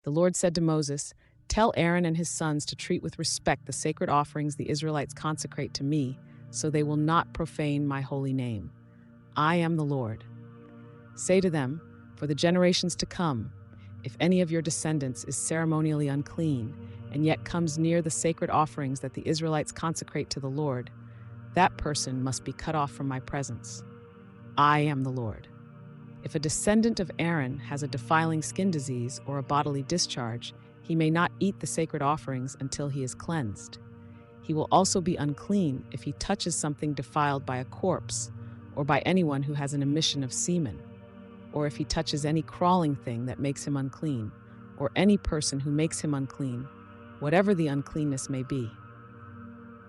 The Lord said to Moses, "Tell Aaron and his sons to treat with respect the sacred offerings the Israelites consecrate to me, so they will not profane my holy name. I am the Lord. Say to them, for the generations to come, if any of your descendants is ceremonially unclean, and yet comes near the sacred offerings that the Israelites consecrate to the Lord, that person must be cut off from my presence. I am the Lord. If a descendant of Aaron has a defiling skin disease or a bodily discharge, he may not eat the sacred offerings until he is cleansed. He will also be unclean if he touches something defiled by a corpse, or by anyone who has an emission of semen, or if he touches any crawling thing that makes him unclean, or any person who makes him unclean, whatever the uncleanness may be.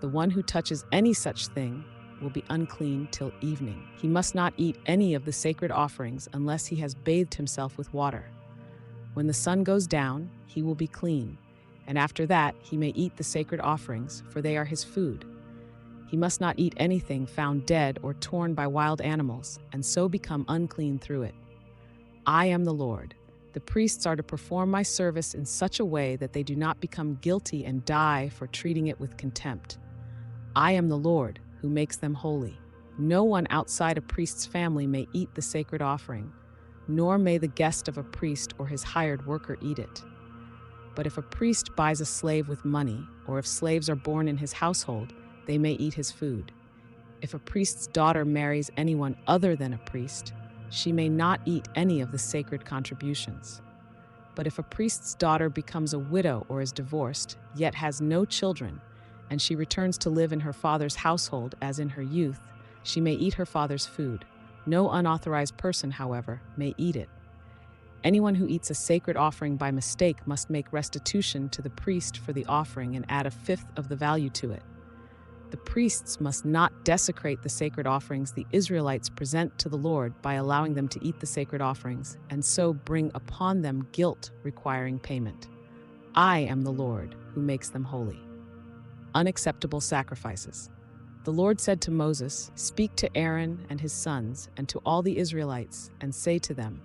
The one who touches any such thing will be unclean till evening. He must not eat any of the sacred offerings unless he has bathed himself with water. When the sun goes down, he will be clean, and after that he may eat the sacred offerings, for they are his food. He must not eat anything found dead or torn by wild animals, and so become unclean through it. I am the Lord. The priests are to perform my service in such a way that they do not become guilty and die for treating it with contempt. I am the Lord, who makes them holy. No one outside a priest's family may eat the sacred offering, nor may the guest of a priest or his hired worker eat it. But if a priest buys a slave with money, or if slaves are born in his household, they may eat his food. If a priest's daughter marries anyone other than a priest, she may not eat any of the sacred contributions. But if a priest's daughter becomes a widow or is divorced, yet has no children, and she returns to live in her father's household as in her youth, she may eat her father's food. No unauthorized person, however, may eat it. Anyone who eats a sacred offering by mistake must make restitution to the priest for the offering and add a fifth of the value to it. The priests must not desecrate the sacred offerings the Israelites present to the Lord by allowing them to eat the sacred offerings, and so bring upon them guilt requiring payment. I am the Lord, who makes them holy. Unacceptable sacrifices. The Lord said to Moses, "Speak to Aaron and his sons and to all the Israelites, and say to them,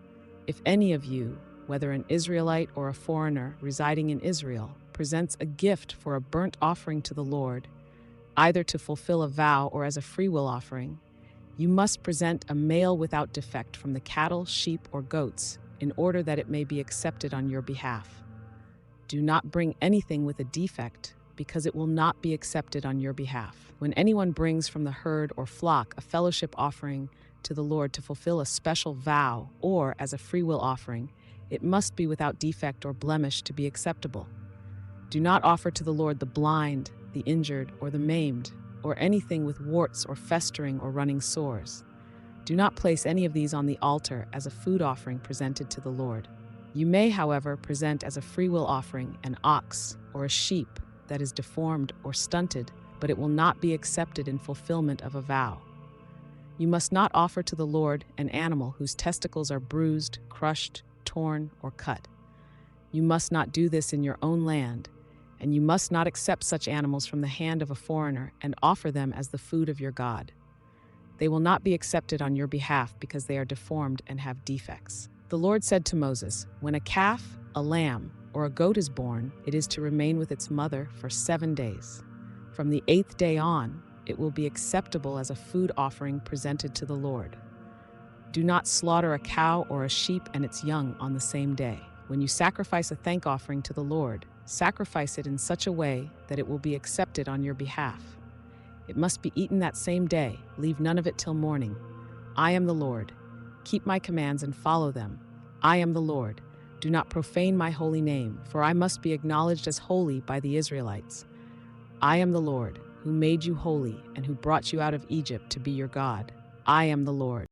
if any of you, whether an Israelite or a foreigner residing in Israel, presents a gift for a burnt offering to the Lord, either to fulfill a vow or as a freewill offering, you must present a male without defect from the cattle, sheep, or goats, in order that it may be accepted on your behalf. Do not bring anything with a defect, because it will not be accepted on your behalf. When anyone brings from the herd or flock a fellowship offering to the Lord to fulfill a special vow or as a freewill offering, it must be without defect or blemish to be acceptable. Do not offer to the Lord the blind, the injured, or the maimed, or anything with warts or festering or running sores. Do not place any of these on the altar as a food offering presented to the Lord. You may, however, present as a freewill offering an ox or a sheep that is deformed or stunted, but it will not be accepted in fulfillment of a vow. You must not offer to the Lord an animal whose testicles are bruised, crushed, torn, or cut. You must not do this in your own land, and you must not accept such animals from the hand of a foreigner and offer them as the food of your God. They will not be accepted on your behalf because they are deformed and have defects. The Lord said to Moses, when a calf, a lamb, or a goat is born, it is to remain with its mother for 7 days. From the 8th day on, it will be acceptable as a food offering presented to the Lord. Do not slaughter a cow or a sheep and its young on the same day. When you sacrifice a thank offering to the Lord, sacrifice it in such a way that it will be accepted on your behalf. It must be eaten that same day. Leave none of it till morning. I am the Lord. Keep my commands and follow them. I am the Lord. Do not profane my holy name, for I must be acknowledged as holy by the Israelites. I am the Lord, who made you holy and who brought you out of Egypt to be your God. I am the Lord.